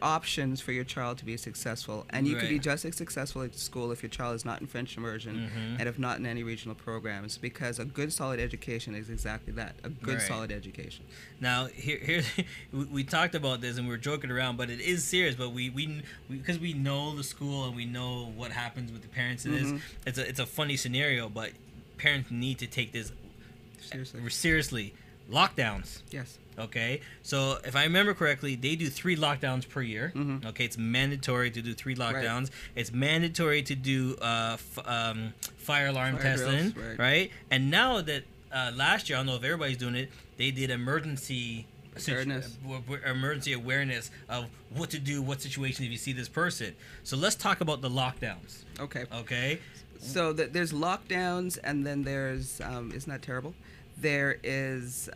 options for your child to be successful, and you can be just as successful at school if your child is not in French immersion and if not in any regional programs, because a good solid education is exactly that, a good solid education. Now here we talked about this and we were joking around, but it is serious. But we because we know the school and we know what happens with the parents in this, it's a funny scenario, but parents need to take this seriously. Lockdowns. Yes. Okay, so if I remember correctly, they do 3 lockdowns per year. Okay, it's mandatory to do 3 lockdowns. It's mandatory to do fire alarm testing, drills, right? And now that last year, I don't know if everybody's doing it, they did emergency awareness of what to do, what situation if you see this person. So let's talk about the lockdowns. Okay. So there's lockdowns, and then there's isn't that terrible? There is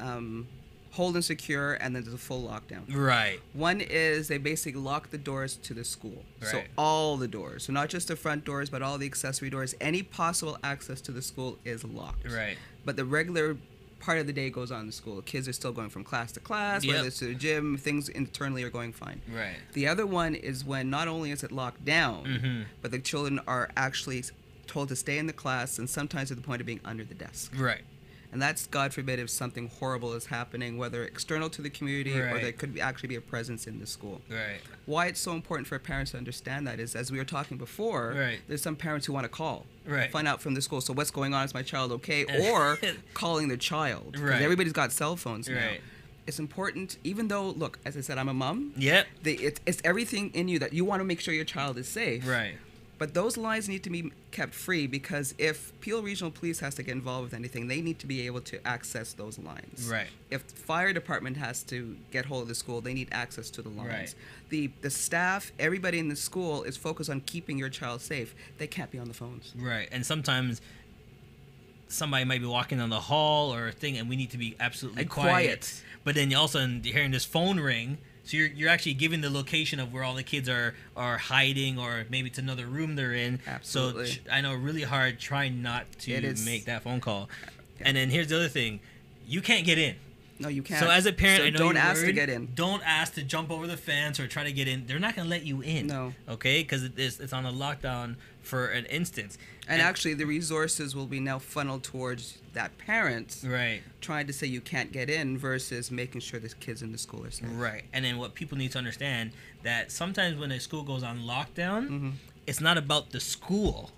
hold and secure, and then there's a full lockdown. Right. One is they basically lock the doors to the school. Right. So all the doors. So not just the front doors, but all the accessory doors. Any possible access to the school is locked. Right. But the regular part of the day goes on in the school. Kids are still going from class to class, whether it's to the gym, things internally are going fine. Right. The other one is when not only is it locked down, but the children are actually told to stay in the class, and sometimes to the point of being under the desk. Right. And that's, God forbid, if something horrible is happening, whether external to the community or there could actually be a presence in the school. Right. Why it's so important for parents to understand that is, as we were talking before, there's some parents who want to call, find out from the school, so what's going on? Is my child okay? Or calling the child. Because everybody's got cell phones now. It's important, even though, look, as I said, I'm a mom. It's everything in you that you want to make sure your child is safe. Right. But those lines need to be kept free, because if Peel Regional Police has to get involved with anything, they need to be able to access those lines. Right. If the fire department has to get hold of the school, they need access to the lines. Right. The staff, everybody in the school is focused on keeping your child safe. They can't be on the phones. Right. And sometimes somebody might be walking down the hall or a thing, and we need to be absolutely quiet. But then you also hearing this phone ring. So you're actually giving the location of where all the kids are hiding, or maybe it's another room they're in. Absolutely. So I know really hard trying not to make that phone call. And then here's the other thing. You can't get in. No, you can't. So as a parent, so I know don't you're ask worried. to get in. Don't ask to jump over the fence or try to get in. They're not going to let you in. No. Okay? Because it's on a lockdown for an instance. And actually, the resources will be now funneled towards that parent trying to say you can't get in versus making sure the kids in the school are safe. Right. And then what people need to understand, that sometimes when a school goes on lockdown, it's not about the school.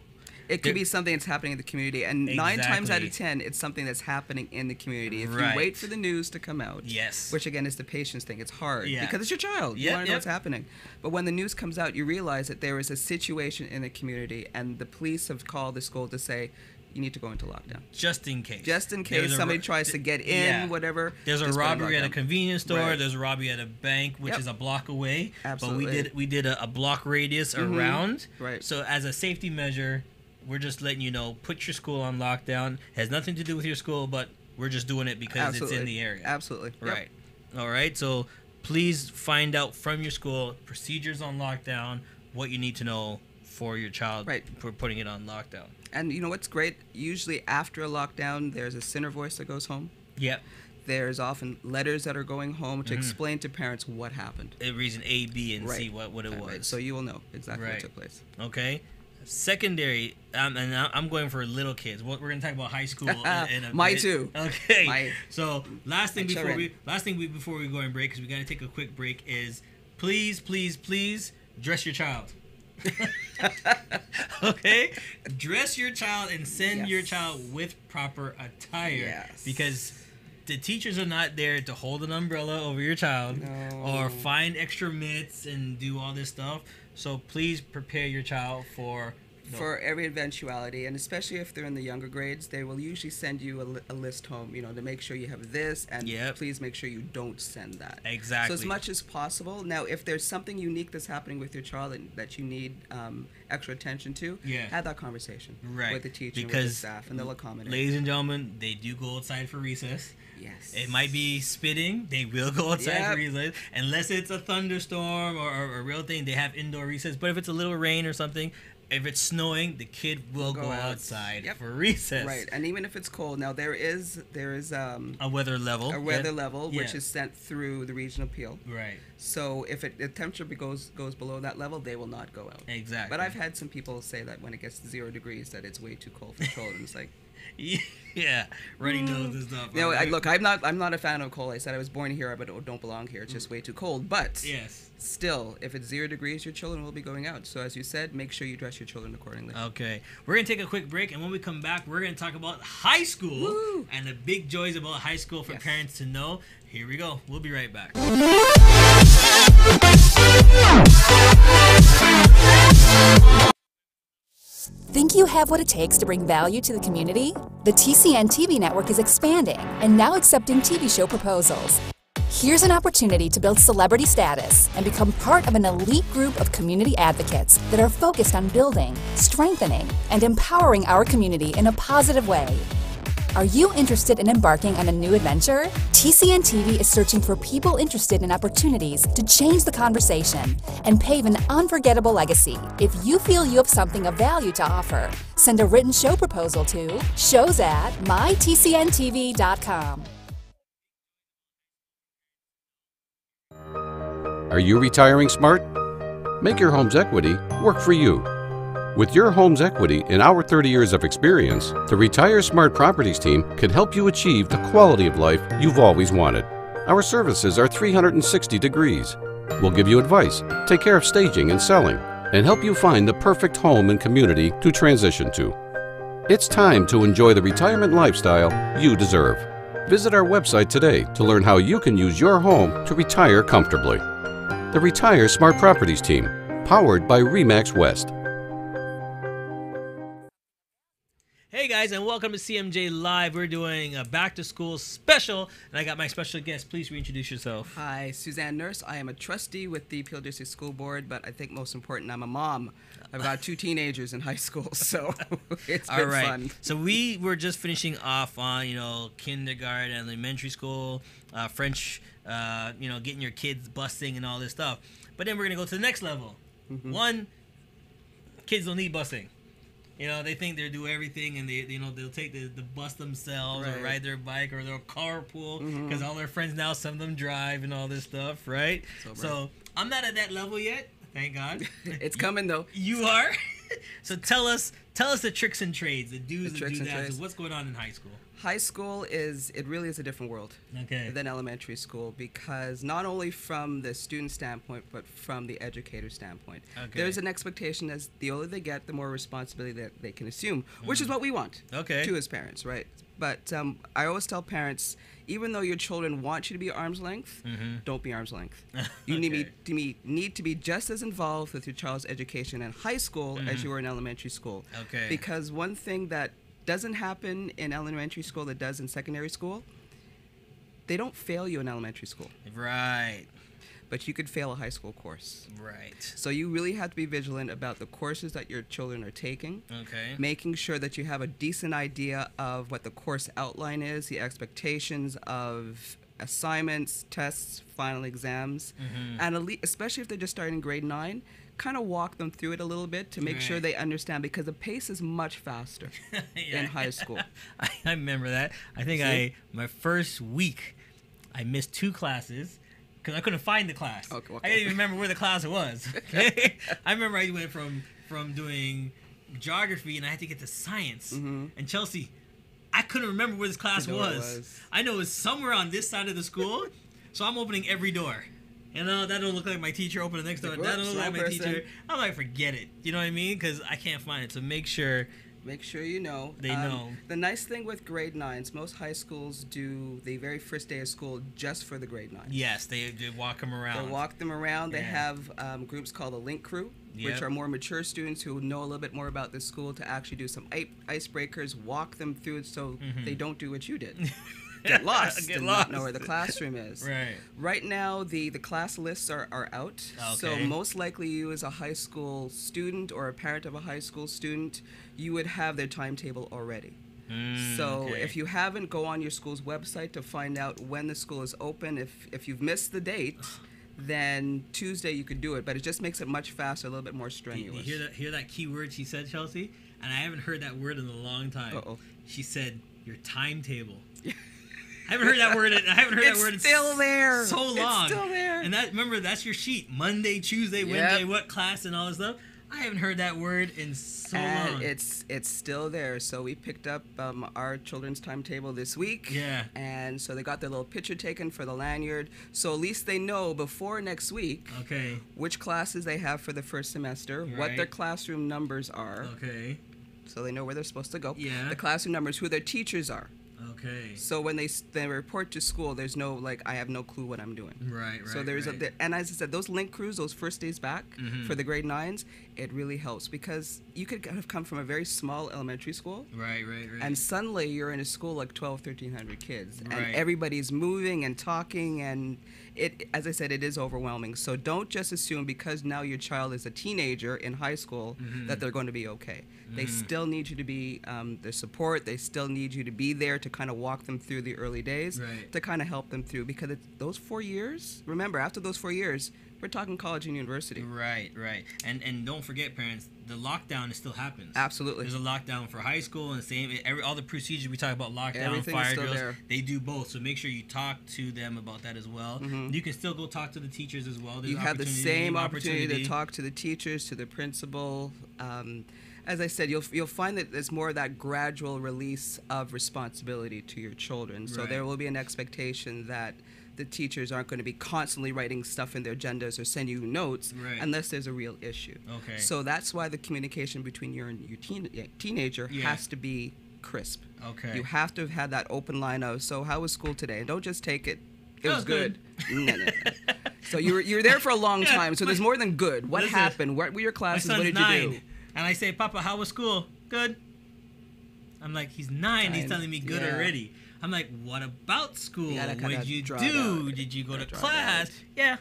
It could be something that's happening in the community, and 9 times out of 10, it's something that's happening in the community. If you wait for the news to come out, which again is the patience thing, it's hard because it's your child. You want to know what's happening. But when the news comes out, you realize that there is a situation in the community, and the police have called the school to say, you need to go into lockdown. Just in case. Just in case somebody tries to get in, whatever. There's a robbery at a convenience store. There's a robbery at a bank, which is a block away. Absolutely. But we did a block radius around. Right. So as a safety measure, we're just letting you know, put your school on lockdown. It has nothing to do with your school, but we're just doing it because it's in the area. Absolutely. Right. All right. So please find out from your school procedures on lockdown, what you need to know for your child for putting it on lockdown. And you know what's great? Usually after a lockdown, there's a center voice that goes home. Yep. There's often letters that are going home to explain to parents what happened. Reason A, B, and C what it was. Right. So you will know exactly what took place. Okay. Secondary, and I'm going for little kids. We're going to talk about high school in a bit. Too. Okay. So last thing before we go and break, because we got to take a quick break, is please dress your child. Okay, dress your child and send your child with proper attire, because the teachers are not there to hold an umbrella over your child or find extra mitts and do all this stuff. So please prepare your child for every eventuality, and especially if they're in the younger grades, they will usually send you a list home, to make sure you have this, and please make sure you don't send that. Exactly. So as much as possible. Now, if there's something unique that's happening with your child and that you need extra attention to, have that conversation with the teacher, with the staff, and they'll accommodate. Ladies and gentlemen, they do go outside for recess. Yes. It might be spitting. They will go outside for recess. Unless it's a thunderstorm or a real thing, they have indoor recess. But if it's a little rain or something, if it's snowing, the kid will go outside for recess. Right, and even if it's cold, now there is a weather level. A weather level which is sent through the regional appeal. Right. So if the temperature goes below that level, they will not go out. Exactly. But I've had some people say that when it gets to 0 degrees, that it's way too cold for children. It's like. Yeah, runny nose and stuff. You know, look, I'm not a fan of cold. I said I was born here, but don't belong here. It's just way too cold. But still, if it's 0 degrees, your children will be going out. So as you said, make sure you dress your children accordingly. Okay, we're gonna take a quick break, and when we come back, we're gonna talk about high school and the big joys about high school for parents to know. Here we go. We'll be right back. Think you have what it takes to bring value to the community? The TCN TV network is expanding and now accepting TV show proposals. Here's an opportunity to build celebrity status and become part of an elite group of community advocates that are focused on building, strengthening, and empowering our community in a positive way. Are you interested in embarking on a new adventure? TCN TV is searching for people interested in opportunities to change the conversation and pave an unforgettable legacy. If you feel you have something of value to offer, send a written show proposal to shows@mytcntv.com. Are you retiring smart? Make your home's equity work for you. With your home's equity and our 30 years of experience, the Retire Smart Properties team can help you achieve the quality of life you've always wanted. Our services are 360 degrees. We'll give you advice, take care of staging and selling, and help you find the perfect home and community to transition to. It's time to enjoy the retirement lifestyle you deserve. Visit our website today to learn how you can use your home to retire comfortably. The Retire Smart Properties team, powered by RE/MAX West. Hey guys, and welcome to CMJ Live. We're doing a back to school special, and I got my special guest. Please reintroduce yourself. Hi, Suzanne Nurse. I am a trustee with the Peel District School Board, but I think most important, I'm a mom. I've got 2 teenagers in high school, so it's been fun. So we were just finishing off on, kindergarten, elementary school, French, getting your kids busing and all this stuff. But then we're gonna go to the next level. Mm-hmm. 1, kids don't need busing. They think they do everything, and they'll take the bus themselves, or ride their bike, or they'll carpool because all their friends now, some of them drive and all this stuff, right? So I'm not at that level yet, thank God. It's coming though. You are. So tell us the tricks and trades, the do's and do-dahs, what's going on in high school. High school really is a different world than elementary school, because not only from the student standpoint, but from the educator standpoint. There's an expectation as the older they get, the more responsibility that they can assume, which is what we want too as parents, right? But I always tell parents, even though your children want you to be arm's length, don't be arm's length. You need to be just as involved with your child's education in high school as you were in elementary school. Because one thing that doesn't happen in elementary school that does in secondary school, they don't fail you in elementary school. Right. But you could fail a high school course. Right. So you really have to be vigilant about the courses that your children are taking. Making sure that you have a decent idea of what the course outline is, the expectations of assignments, tests, final exams, and especially if they're just starting grade 9, kind of walk them through it a little bit to make sure they understand, because the pace is much faster in high school. I remember that. I think my first week, I missed 2 classes because I couldn't find the class. I didn't even remember where the class was. I remember I went from doing geography, and I had to get to science. And Chelsea, I couldn't remember where this class was. I know it's somewhere on this side of the school, so I'm opening every door. That don't look like my teacher. Open the next door. That don't look like my teacher. I'm like, forget it. You know what I mean? Because I can't find it. So make sure you know. They know. The nice thing with grade 9s, most high schools do the very first day of school just for the grade 9s. Yes, they walk them around. They walk them around. They have groups called a link crew, which are more mature students who know a little bit more about the school, to actually do some icebreakers, walk them through it so they don't do what you did. Get lost and not know where the classroom is. Right now, the class lists are out. So most likely you, as a high school student or a parent of a high school student, you would have their timetable already. So if you haven't, go on your school's website to find out when the school is open. If you've missed the date, then Tuesday you could do it. But it just makes it much faster, a little bit more strenuous. You hear that key word she said, Chelsea? And I haven't heard that word in a long time. Uh-oh. She said, your timetable. I haven't heard that word. It's still there. So long. It's still there. And remember, that's your sheet. Monday, Tuesday, Wednesday, what class and all this stuff. I haven't heard that word in so long. It's still there. So we picked up our children's timetable this week. Yeah. And so they got their little picture taken for the lanyard. So at least they know before next week. Okay. Which classes they have for the first semester, what their classroom numbers are. Okay. So they know where they're supposed to go. Yeah. The classroom numbers, who their teachers are. Okay. So when they report to school, there's no I have no clue what I'm doing. Right. So there's and as I said, those link crews, those first days back for the grade 9s, it really helps because you could have come from a very small elementary school. Right. And suddenly you're in a school like 1,300 kids, and Right. everybody's moving and talking, and it, as I said, it is overwhelming. So don't just assume because now your child is a teenager in high school that they're going to be okay. They still need you to be their support. They still need you to be there to kind of walk them through the early days, to kind of help them through. Because those 4 years, remember, after those 4 years, we're talking college and university. Right. And don't forget, parents, the lockdown still happens. Absolutely. There's a lockdown for high school and all the procedures we talk about, lockdown, Everything fire is still drills, there. They do both. So make sure you talk to them about that as well. You can still go talk to the teachers as well. There's you have the same opportunity to talk to the teachers, to the principal. As I said, you'll find that there's more of that gradual release of responsibility to your children. So there will be an expectation that the teachers aren't going to be constantly writing stuff in their agendas or send you notes unless there's a real issue. Okay. So that's why the communication between you and your teenager has to be crisp. Okay. You have to have had that open line of, so how was school today? And don't just take it, it was good. No. So you're there for a long time, so there's more than good. What happened? What were your classes? What did you do? And I say, Papa, how was school? Good. I'm like, he's 9. He's telling me good already. I'm like, what about school? What did you do? Did you go to class? Yeah.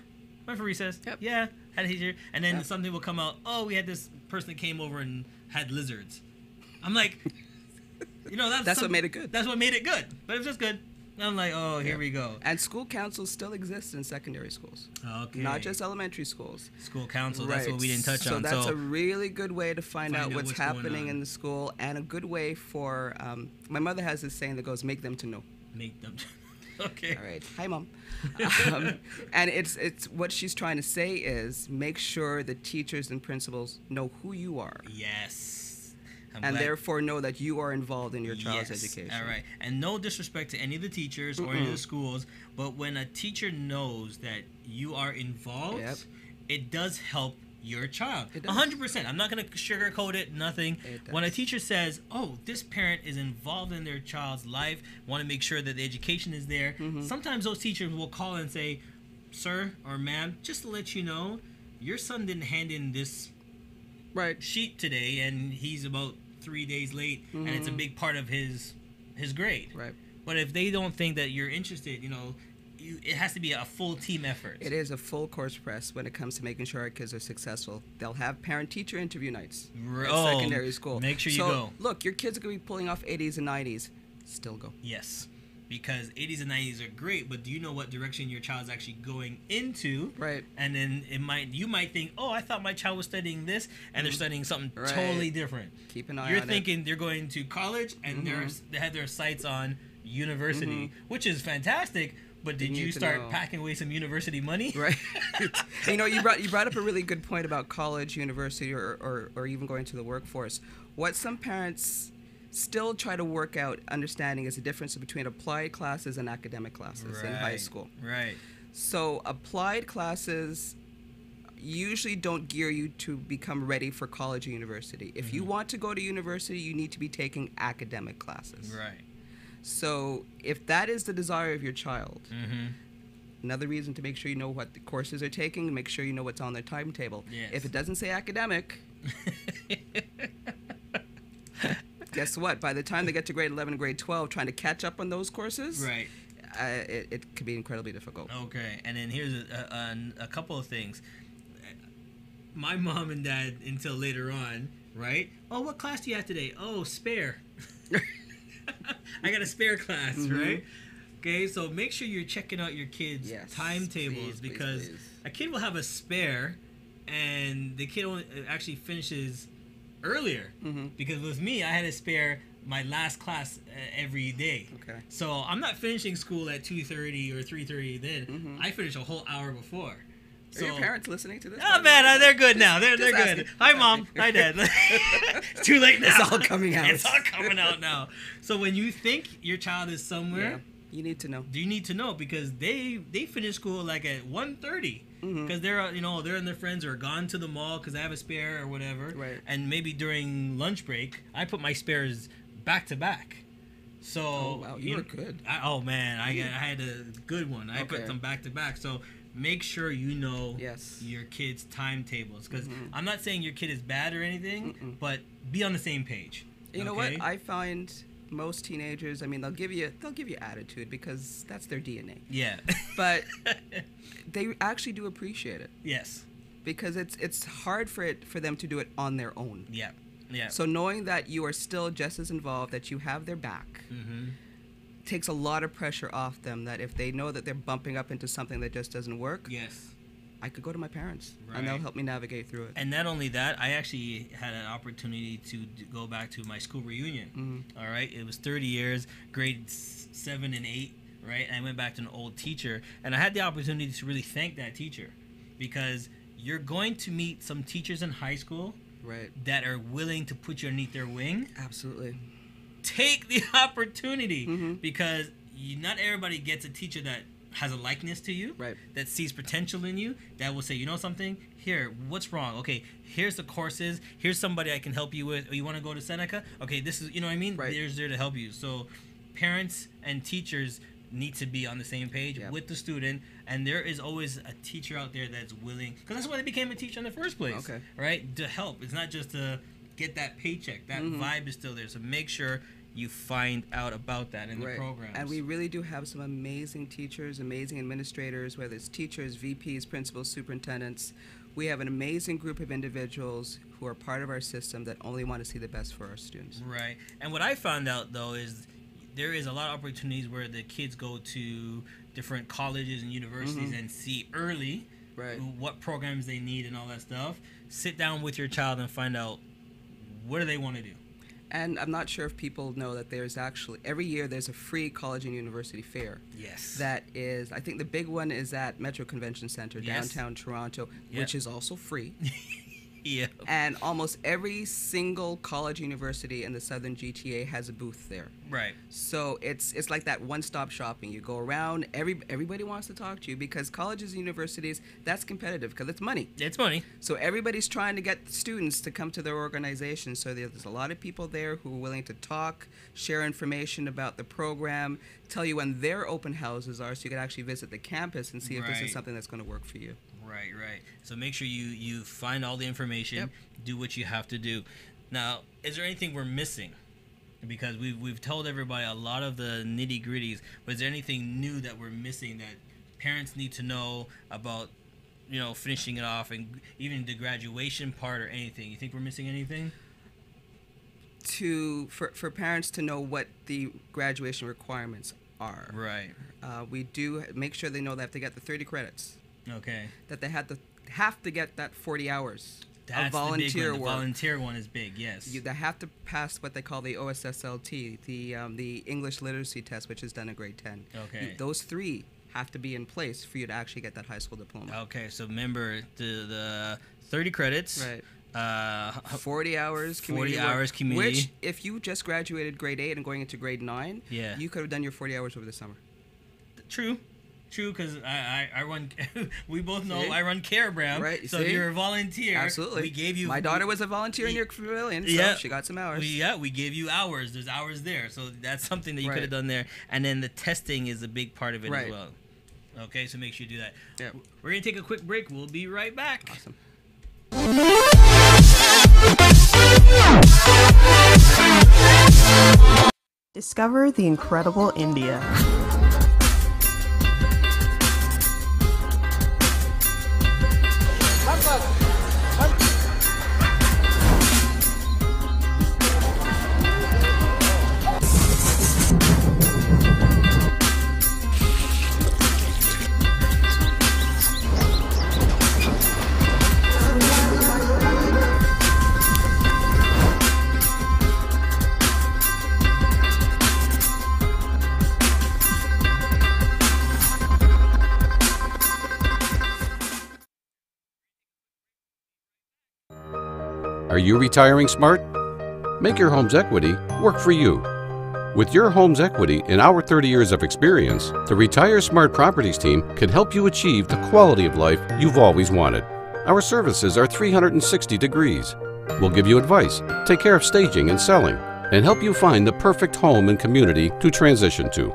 Went for recess. Yep. Yeah. Had a teacher. And then something will come out. Oh, we had this person that came over and had lizards. I'm like, that's what made it good. That's what made it good. But it was just good. I'm like, oh, here we go. And school councils still exist in secondary schools. Okay. Not just elementary schools. School council, that's what we didn't touch on. So that's a really good way to find out what's happening in the school, and a good way for, my mother has this saying that goes, make them to know. Make them to know. Okay. All right. Hi, Mom. And it's what she's trying to say is make sure the teachers and principals know who you are. Yes. And therefore know that you are involved in your child's education. All right. And no disrespect to any of the teachers or any of the schools, but when a teacher knows that you are involved, it does help your child. 100%. I'm not going to sugarcoat it, nothing. When a teacher says, oh, this parent is involved in their child's life, want to make sure that the education is there, sometimes those teachers will call and say, sir or ma'am, just to let you know, your son didn't hand in this sheet today, and he's about 3 days late, and it's a big part of his grade. Right. But if they don't think that you're interested, it has to be a full team effort. It is a full course press when it comes to making sure our kids are successful. They'll have parent-teacher interview nights at secondary school. Make sure you go. Look, your kids are going to be pulling off 80s and 90s. Still go. Yes. Because 80s and 90s are great, but do you know what direction your child's actually going into? Right. And then you might think, oh, I thought my child was studying this, and they're studying something totally different. Keep an eye on it. You're thinking they're going to college, and they have their sights on university, which is fantastic. But did you start packing away some university money? Right. You brought up a really good point about college, university, or even going to the workforce. What some parents still try to work out understanding is the difference between applied classes and academic classes in high school. Right. So applied classes usually don't gear you to become ready for college or university. If you want to go to university, you need to be taking academic classes. Right. So if that is the desire of your child, another reason to make sure you know what the courses are taking, make sure you know what's on their timetable. Yes. If it doesn't say academic, guess what? By the time they get to grade 11 and grade 12, trying to catch up on those courses, it could be incredibly difficult. Okay, and then here's a couple of things. My mom and dad, until later on, right? Oh, what class do you have today? Oh, spare. I got a spare class, right? Okay, so make sure you're checking out your kids' timetables, because a kid will have a spare, and the kid only actually finishes earlier. Because with me, I had a spare my last class every day. Okay. So I'm not finishing school at 2:30 or 3:30 then. I finish a whole hour before. So, are your parents listening to this? Oh man, they're good now. They're good. Hi mom. Hi dad. It's too late now. It's all coming out. It's all coming out now. So when you think your child is somewhere, you need to know. You need to know because they finish school like at 1:30 because they're they're and their friends are gone to the mall because they have a spare or whatever. Right. And maybe during lunch break, I put my spares back to back. So wow, you were good. I had a good one. I put them back to back. So make sure you know your kid's timetables because I'm not saying your kid is bad or anything, but be on the same page. You know what? I find most teenagers, I mean, they'll give you attitude because that's their DNA. Yeah. But they actually do appreciate it. Yes. Because it's hard for them to do it on their own. Yeah. Yeah. So knowing that you are still just as involved, that you have their back, takes a lot of pressure off them, that if they know that they're bumping up into something that just doesn't work, I could go to my parents and they'll help me navigate through it. And not only that, I actually had an opportunity to go back to my school reunion. All right, it was 30 years, grades 7 and 8, right? And I went back to an old teacher, and I had the opportunity to really thank that teacher because you're going to meet some teachers in high school that are willing to put you underneath their wing. Absolutely. Take the opportunity because not everybody gets a teacher that has a likeness to you, that sees potential in you, that will say, you know something, here, what's wrong? Okay, here's the courses, here's somebody I can help you with. Or you want to go to Seneca? Okay, this is, you know what I mean? There's there to help you. So parents and teachers need to be on the same page with the student, and there is always a teacher out there that's willing, because that's why they became a teacher in the first place, right? To help. It's not just to get that paycheck. That vibe is still there. So make sure you find out about that in the programs. And we really do have some amazing teachers, amazing administrators, whether it's teachers, VPs, principals, superintendents. We have an amazing group of individuals who are part of our system that only want to see the best for our students. Right. And what I found out, though, is there is a lot of opportunities where the kids go to different colleges and universities and see early what programs they need and all that stuff. Sit down with your child and find out what do they want to do. And I'm not sure if people know that there's actually, every year there's a free college and university fair. Yes. That is, I think the big one is at Metro Convention Center, downtown Toronto, which is also free. And almost every single college university in the Southern GTA has a booth there. Right. So it's like that one-stop shopping. You go around, everybody wants to talk to you because colleges and universities, that's competitive because it's money. It's money. So everybody's trying to get students to come to their organization. So there's a lot of people there who are willing to talk, share information about the program, tell you when their open houses are so you can actually visit the campus and see if this is something that's going to work for you. Right. So make sure you find all the information, do what you have to do. Now, is there anything we're missing? Because we've told everybody a lot of the nitty-gritties, but is there anything new that we're missing that parents need to know about, finishing it off and even the graduation part or anything? You think we're missing anything? For parents to know what the graduation requirements are. Right. We do make sure they know they have to get the 30 credits. Okay. That they have to get that 40 hours of volunteer the big one. work. The volunteer one is big, yes. They have to pass what they call the OSSLT, the English literacy test, which is done in grade 10. Okay. Those 3 have to be in place for you to actually get that high school diploma. Okay, so remember the 30 credits. Right. 40 hours community 40 hours community. Which, if you just graduated grade 8 and going into grade 9, you could have done your 40 hours over the summer. True, because I run. We both know I run Care Brown. Right. So if you're a volunteer, absolutely. We gave you. My daughter was a volunteer in your pavilion, so she got some hours. We gave you hours. There's hours there, so that's something that you could have done there. And then the testing is a big part of it as well. Okay, so make sure you do that. Yeah. We're gonna take a quick break. We'll be right back. Awesome. Discover the incredible India. Are you retiring smart? Make your home's equity work for you. With your home's equity in our 30 years of experience, the Retire Smart Properties team can help you achieve the quality of life you've always wanted. Our services are 360 degrees. We'll give you advice, take care of staging and selling, and help you find the perfect home and community to transition to.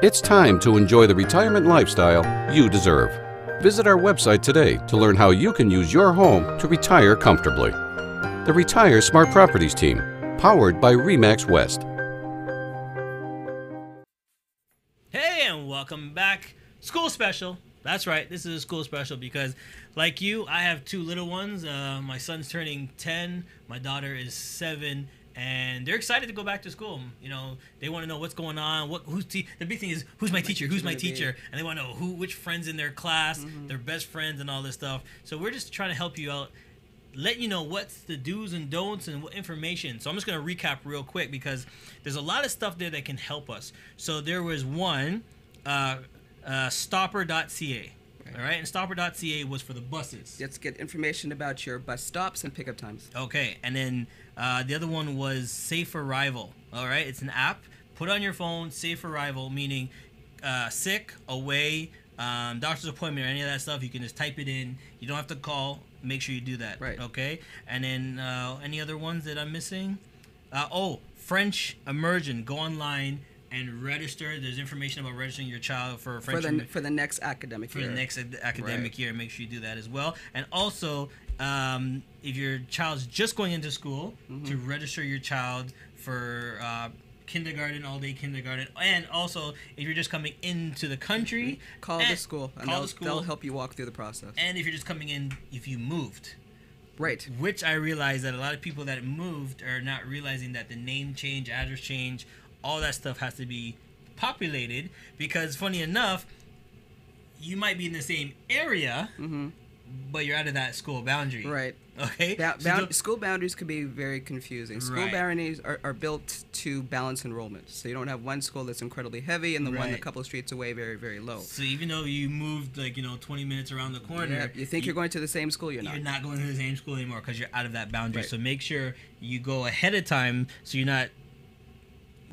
It's time to enjoy the retirement lifestyle you deserve. Visit our website today to learn how you can use your home to retire comfortably. The Retire Smart Properties team, powered by RE/MAX West. Hey, and welcome back. School special. That's right, this is a school special because, like you, I have two little ones. My son's turning 10, my daughter is 7, and they're excited to go back to school. You know, they want to know what's going on. The big thing is, who's my teacher? Who's my teacher? And they want to know which friends in their class, their best friends, and all this stuff. So we're just trying to help you out, let you know what's the do's and don'ts and what information. So I'm just going to recap real quick because there's a lot of stuff there that can help us. So there was one, stopper.ca. All right, and stopper.ca was for the buses. Let's get information about your bus stops and pickup times. Okay, and then the other one was Safe Arrival. All right, it's an app. Put on your phone, Safe Arrival, meaning sick, away, doctor's appointment, or any of that stuff. You can just type it in. You don't have to call. Make sure you do that. Right. Okay, and then any other ones that I'm missing? French Immersion. Go online and register. There's information about registering your child for French for the next academic year. For the next academic year, make sure you do that as well. And also, if your child's just going into school, to register your child for kindergarten, all-day kindergarten, and also if you're just coming into the country, call the school, and they'll help you walk through the process. And if you're just coming in, if you moved. Right. Which I realize that a lot of people that moved are not realizing that the name change, address change, all that stuff has to be populated because, funny enough, you might be in the same area, but you're out of that school boundary. Right. Okay? School boundaries can be very confusing. School boundaries are built to balance enrollment. So you don't have one school that's incredibly heavy and the one a couple of streets away very, very low. So even though you moved 20 minutes around the corner, you think you're going to the same school, you're not. You're not going to the same school anymore because you're out of that boundary. Right. So make sure you go ahead of time so you're not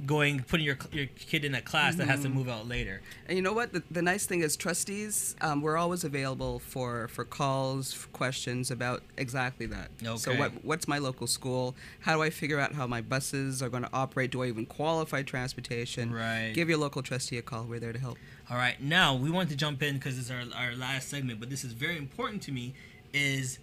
putting your kid in a class that has to move out later. And you know what? The nice thing is trustees, we're always available for calls, for questions about exactly that. Okay. So what's my local school? How do I figure out how my buses are going to operate? Do I even qualify transportation? Right. Give your local trustee a call. We're there to help. All right. Now, we want to jump in because it's our last segment, but this is very important to me, is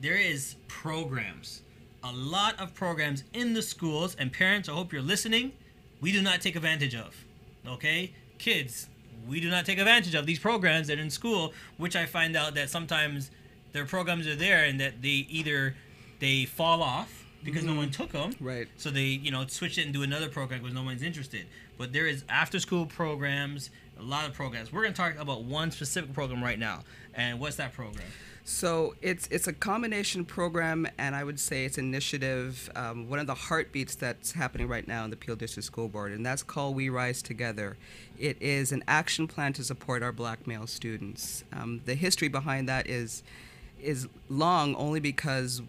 there is programs. A lot of programs in the schools, and parents, I hope you're listening, we do not take advantage of, okay? Kids, we do not take advantage of these programs that are in school, which I find out that sometimes their programs are there and that they fall off because no one took them. Right. So they, switch it and do another program because no one's interested. But there is after-school programs, a lot of programs. We're going to talk about one specific program right now. And what's that program? So it's a combination program, and I would say it's an initiative, one of the heartbeats that's happening right now in the Peel District School Board, and that's called We Rise Together. It is an action plan to support our black male students. The history behind that is long only because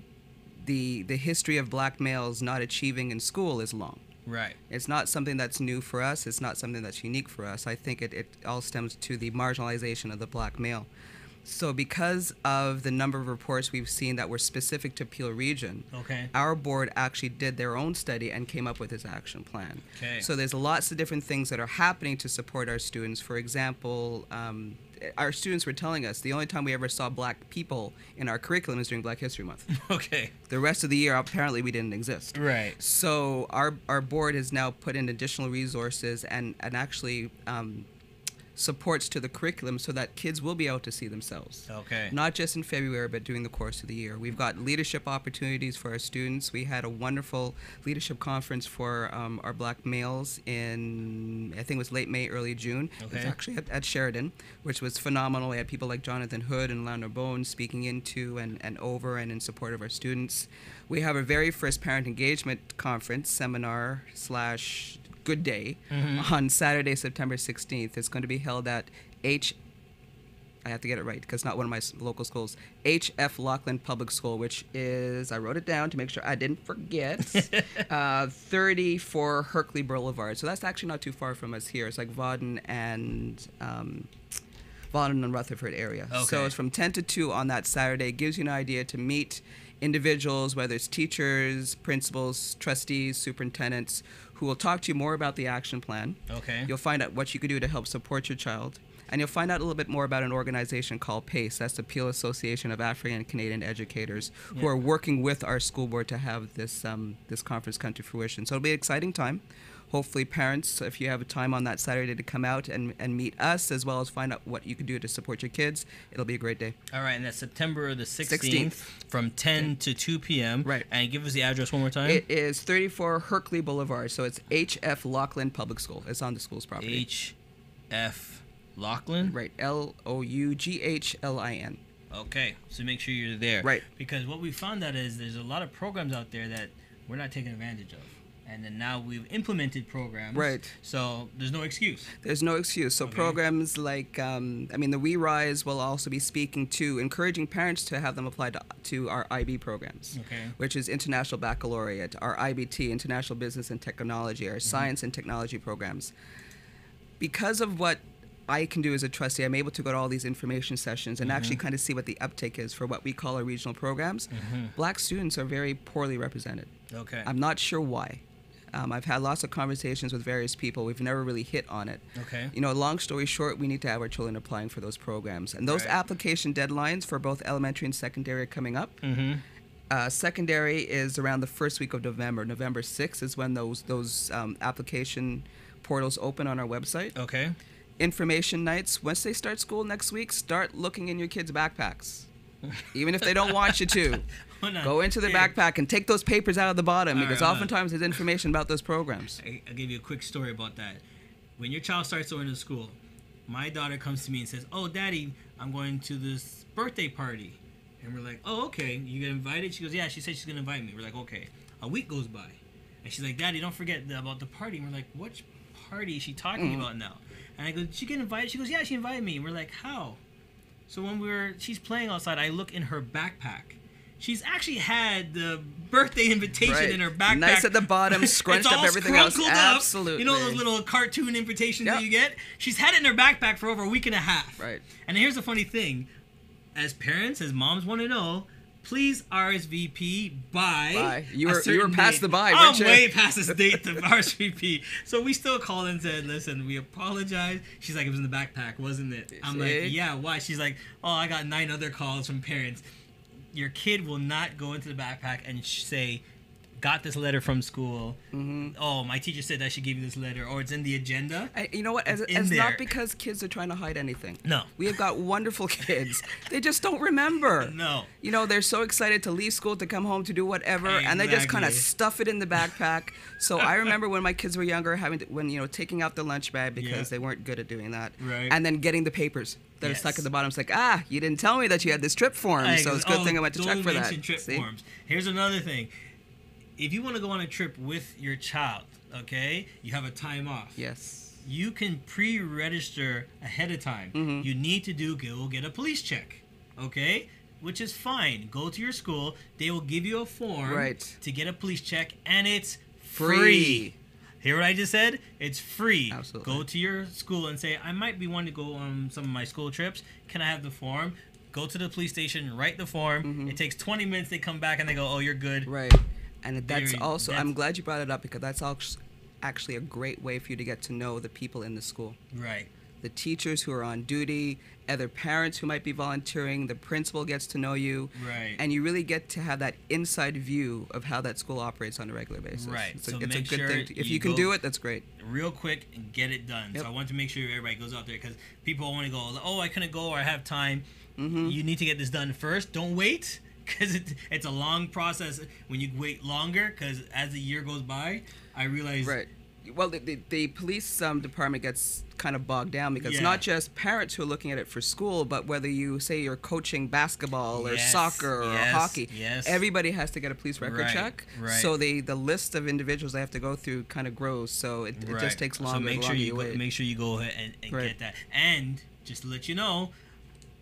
the history of black males not achieving in school is long. Right. It's not something that's new for us. It's not something that's unique for us. I think it all stems to the marginalization of the black male. So because of the number of reports we've seen that were specific to Peel Region, our board actually did their own study and came up with this action plan. Okay. So there's lots of different things that are happening to support our students. For example, our students were telling us the only time we ever saw black people in our curriculum is during Black History Month. Okay. The rest of the year, apparently, we didn't exist. Right. So our board has now put in additional resources and actually supports to the curriculum so that kids will be able to see themselves. Okay. Not just in February, but during the course of the year. We've got leadership opportunities for our students. We had a wonderful leadership conference for our black males in, I think it was late May, early June. Okay. It was actually at Sheridan, which was phenomenal. We had people like Jonathan Hood and Lando Bones speaking into and over and in support of our students. We have our very first parent engagement conference, seminar / Good Day on Saturday, September 16th. It's going to be held at I have to get it right because it's not one of my local schools. H.F. Laughlin Public School, which is, I wrote it down to make sure I didn't forget, 34 Hercley Boulevard. So that's actually not too far from us here. It's like Vaughan and Rutherford area. Okay. So it's from 10 to 2 on that Saturday. It gives you an idea to meet individuals, whether it's teachers, principals, trustees, superintendents, who will talk to you more about the action plan. Okay. You'll find out what you could do to help support your child. And you'll find out a little bit more about an organization called PACE. That's the Peel Association of African Canadian Educators, who are working with our school board to have this conference come to fruition. So it'll be an exciting time. Hopefully, parents, if you have a time on that Saturday to come out and meet us, as well as find out what you can do to support your kids, it'll be a great day. All right, and that's September the 16th from 10 to 2 p.m. Right. And give us the address one more time. It is 34 Hercley Boulevard, so it's H.F. Laughlin Public School. It's on the school's property. H.F. Laughlin? Right, Loughlin. Okay, so make sure you're there. Right. Because what we found out is there's a lot of programs out there that we're not taking advantage of. And then now we've implemented programs. Right. So there's no excuse. There's no excuse. So programs like, the We Rise will also be speaking to encouraging parents to have them apply to our IB programs, which is International Baccalaureate, our IBT, International Business and Technology, our Science and Technology programs. Because of what I can do as a trustee, I'm able to go to all these information sessions and actually kind of see what the uptake is for what we call our regional programs. Black students are very poorly represented. Okay. I'm not sure why. I've had lots of conversations with various people. We've never really hit on it. Okay. Long story short, we need to have our children applying for those programs. And those application deadlines for both elementary and secondary are coming up. Secondary is around the first week of November. November 6th is when those application portals open on our website. Okay. Information nights, once they start school next week, start looking in your kids' backpacks. Even if they don't want you to. Go into the backpack and take those papers out of the bottom because oftentimes there's information about those programs. I'll give you a quick story about that. When your child starts going to school, my daughter comes to me and says, "Oh, Daddy, I'm going to this birthday party." And we're like, "Oh, okay. You get invited?" She goes, "Yeah, she said she's going to invite me." We're like, "Okay." A week goes by. And she's like, "Daddy, don't forget about the party." And we're like, "Which party is she talking about now?" And I go, "Did she get invited?" She goes, "Yeah, she invited me." And we're like, "How?" So when she's playing outside, I look in her backpack. She's actually had the birthday invitation in her backpack. Nice at the bottom, scrunched up everything else. Absolutely. You know those little cartoon invitations that you get? She's had it in her backpack for over a week and a half. Right. And here's the funny thing. As parents, as moms want to know, please RSVP by You were past the by, weren't you? I'm way past this date to RSVP. So we still called and said, "Listen, we apologize." She's like, "It was in the backpack, wasn't it?" I'm like, "Yeah, why?" She's like, "Oh, I got 9 other calls from parents." Your kid will not go into the backpack and say, "Got this letter from school. Oh, my teacher said I should give you this letter," or "It's in the agenda." You know what? It's not because kids are trying to hide anything. No. We have got wonderful kids. They just don't remember. No. They're so excited to leave school to come home to do whatever, and they just kind of stuff it in the backpack. So I remember when my kids were younger, taking out the lunch bag because they weren't good at doing that, and then getting the papers that are stuck at the bottom. It's like, you didn't tell me that you had this trip form, so it's a good thing I went to check for that. Trip forms. Here's another thing. If you want to go on a trip with your child, you have a time off. Yes. You can pre-register ahead of time. You need to go get a police check, which is fine. Go to your school. They will give you a form to get a police check, and it's free. Hear what I just said? It's free. Absolutely. Go to your school and say, "I might be wanting to go on some of my school trips. Can I have the form?" Go to the police station, write the form. It takes 20 minutes. They come back and they go, "Oh, you're good." Right. And I'm glad you brought it up because that's actually a great way for you to get to know the people in the school. Right. The teachers who are on duty, other parents who might be volunteering, the principal gets to know you. Right. And you really get to have that inside view of how that school operates on a regular basis. Right. It's a good thing. If you can do it, that's great. Real quick and get it done. Yep. So I want to make sure everybody goes out there because people want to go, "Oh, I couldn't go or I have time." You need to get this done first. Don't wait. Because it's a long process when you wait longer, because as the year goes by, I realize... Right. Well, the police department gets kind of bogged down because it's not just parents who are looking at it for school, but whether you say you're coaching basketball or soccer or hockey, everybody has to get a police record check. Right. So the list of individuals they have to go through kind of grows. So it just takes longer. So make sure you go ahead and get that. And just to let you know,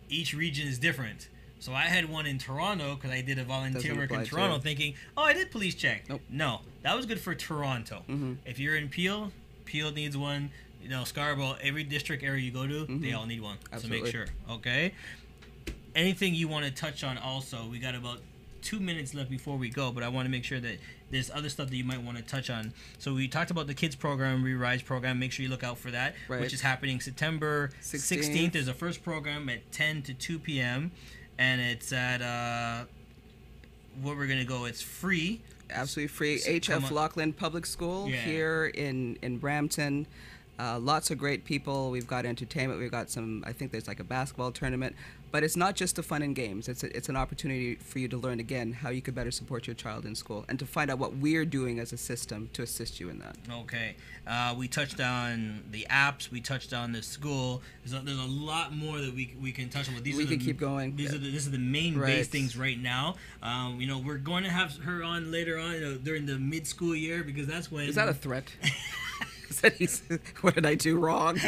each region is different. So I had one in Toronto because I did a volunteer work in Toronto thinking, oh, I did police check. Nope. No, that was good for Toronto. If you're in Peel needs one. You know, Scarborough, every district area you go to, they all need one. Absolutely. So make sure, okay? Anything you want to touch on also? We got about 2 minutes left before we go, but I want to make sure that there's other stuff that you might want to touch on. So we talked about the kids program, Re-Rise program. Make sure you look out for that, which is happening September 16th. There's a first program at 10 to 2 p.m. And it's at, where we're going to go, it's free. Absolutely free. So H.F. Lachlan Public School here in Brampton. Lots of great people. We've got entertainment. We've got some, I think there's like a basketball tournament. But it's not just the fun and games. It's an opportunity for you to learn, again, how you could better support your child in school and to find out what we're doing as a system to assist you in that. Okay. We touched on the apps. We touched on the school. There's a lot more that we can touch on. But we can keep going. This is the main base things right now. You know, we're going to have her on later on, you know, during the mid-school year, because that's when... Is that a threat? What did I do wrong?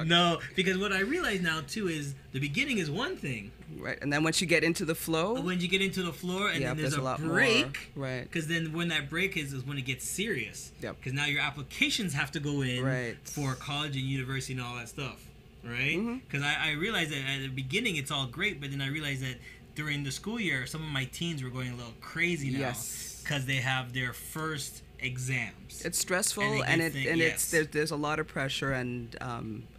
No, because what I realize now too is the beginning is one thing. Right, and then once you get into the flow. When you get into the floor, and then there's a break. More. Right. Because then when that break is when it gets serious. Yep. Because now your applications have to go in for college and university and all that stuff. Right. Because I realized that at the beginning it's all great, but then I realized that during the school year, some of my teens were going a little crazy now. Yes. Because they have their first exams. It's stressful, and there's a lot of pressure, and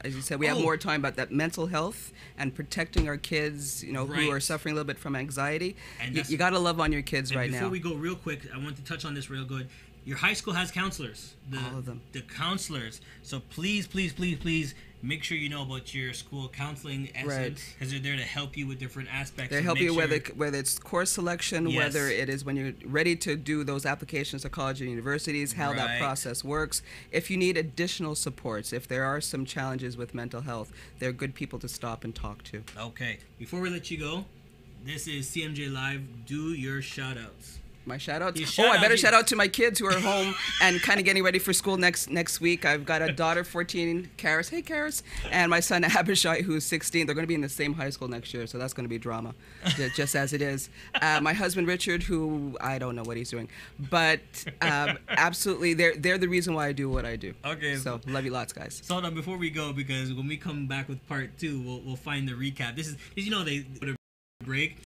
as you said, we have more time about that mental health and protecting our kids, you know, who are suffering a little bit from anxiety. And you got to love on your kids right now. Before we go real quick, I want to touch on this real good. Your high school has counselors. All of them. The counselors. So please, please, please, please make sure you know about your school counseling essence, because they're there to help you with different aspects. They help you whether it's course selection, whether it is when you're ready to do those applications to college and universities, how that process works. If you need additional supports, if there are some challenges with mental health, they're good people to stop and talk to. Okay. Before we let you go, this is CMJ Live. Do your shout-outs. My shout-outs? I better shout out to my kids who are home and kind of getting ready for school next week. I've got a daughter, 14, Karis. Hey, Karis. And my son, Abishai, who's 16. They're going to be in the same high school next year, so that's going to be drama, just as it is. My husband, Richard, who I don't know what he's doing. But absolutely, they're the reason why I do what I do. Okay. So love you lots, guys. So hold on, before we go, because when we come back with part 2, we'll find the recap. This is, you know, they put a break.